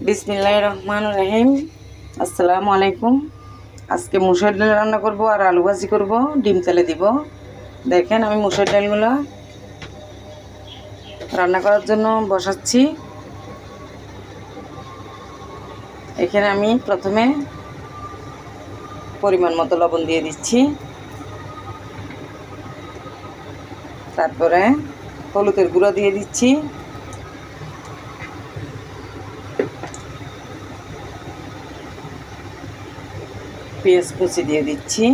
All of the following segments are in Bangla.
বিসমিল্লাহির রহমানির রহিম। আসসালামু আলাইকুম। আজকে মুসুর ডাল রান্না করব আর আলু ভাজি করব, ডিম তেলে দিব। দেখেন আমি মুসুর ডালগুলো রান্না করার জন্য বসাচ্ছি। এখানে আমি প্রথমে পরিমাণ মতো লবণ দিয়ে দিচ্ছি, তারপরে হলুদের গুঁড়ো দিয়ে দিচ্ছি, পেঁয়াজ কুচি দিয়ে দিচ্ছি,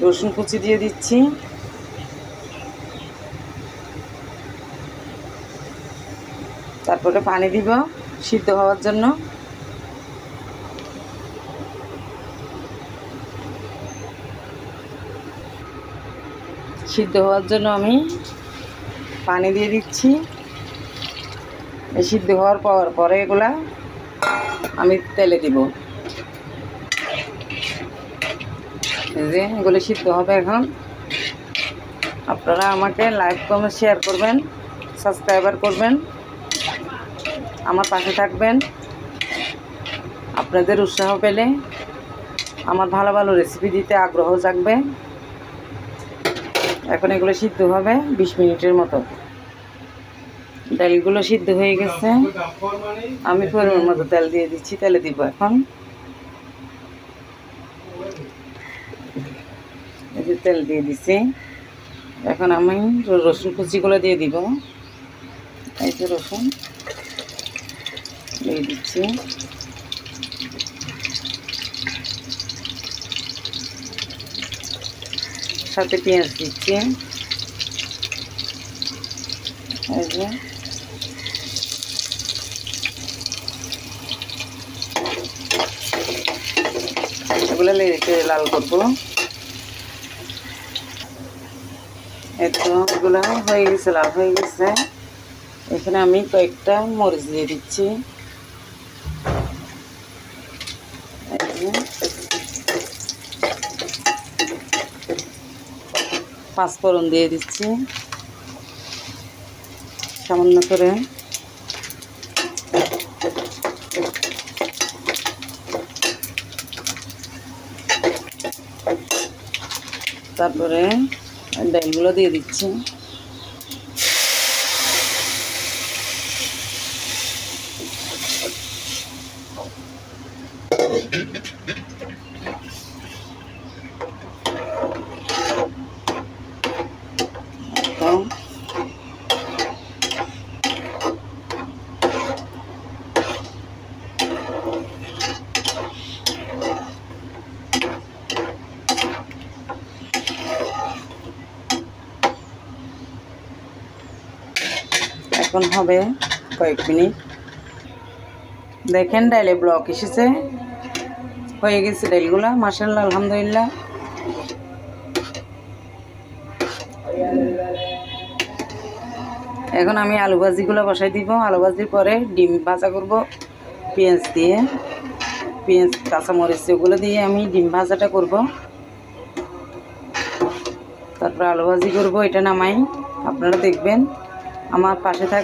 রসুন কুচি দিয়ে দিচ্ছি, তারপরে পানি দিব সিদ্ধ হওয়ার জন্য। সিদ্ধ হওয়ার জন্য আমি পানি দিয়ে দিচ্ছি। সিদ্ধ হওয়ার পরে এগুলা আমি তেলে দিব। যে এগুলো সিদ্ধ হবে এখন। আপনারা আমাকে লাইক কমেন্ট শেয়ার করবেন, সাবস্ক্রাইবার করবেন, আমার পাশে থাকবেন। আপনাদের উৎসাহ পেলে আমার ভালো ভালো রেসিপি দিতে আগ্রহ জাগবে। এখন এগুলো সিদ্ধ হবে 20 মিনিটের মতো। ডালগুলো সিদ্ধ হয়ে গেছে, আমি পরিমাণ মতো তেল দিয়ে দিচ্ছি। তেলে দিব এখন। এই যে তেল দিয়ে দিচ্ছি। এখন আমি রসুন কুচিগুলো দিয়ে দিব। এই যে রসুন দিয়ে দিচ্ছি, সাথে পেঁয়াজ দিচ্ছি। এই যে এগুলো লেগে লাল করবো। এই তো এগুলো হয়ে গেছে, লাল হয়ে গেছে। এখানে আমি কয়েকটা মরিচ দিয়ে দিচ্ছি। পাঁচফোড়ন দিয়ে দিচ্ছি সামান্য করে। তারপরে ডালগুলো দিয়ে দিচ্ছি। এখন হবে কয়েক মিনিট। দেখেন ডালে ব্লক এসেছে, হয়ে গেছে ডালগুলা। মাশাআল্লাহ, আলহামদুলিল্লাহ। এখন আমি আলু ভাজিগুলো বসাই দিব। আলু ভাজির পরে ডিম ভাজা করব পেঁয়াজ দিয়ে। পেঁয়াজ কাঁচামরিচ ওগুলো দিয়ে আমি ডিম ভাজাটা করব। তারপর আলু ভাজি করব। এটা নামাই। আপনারা দেখবেন, আমার পাশে থাকবেন।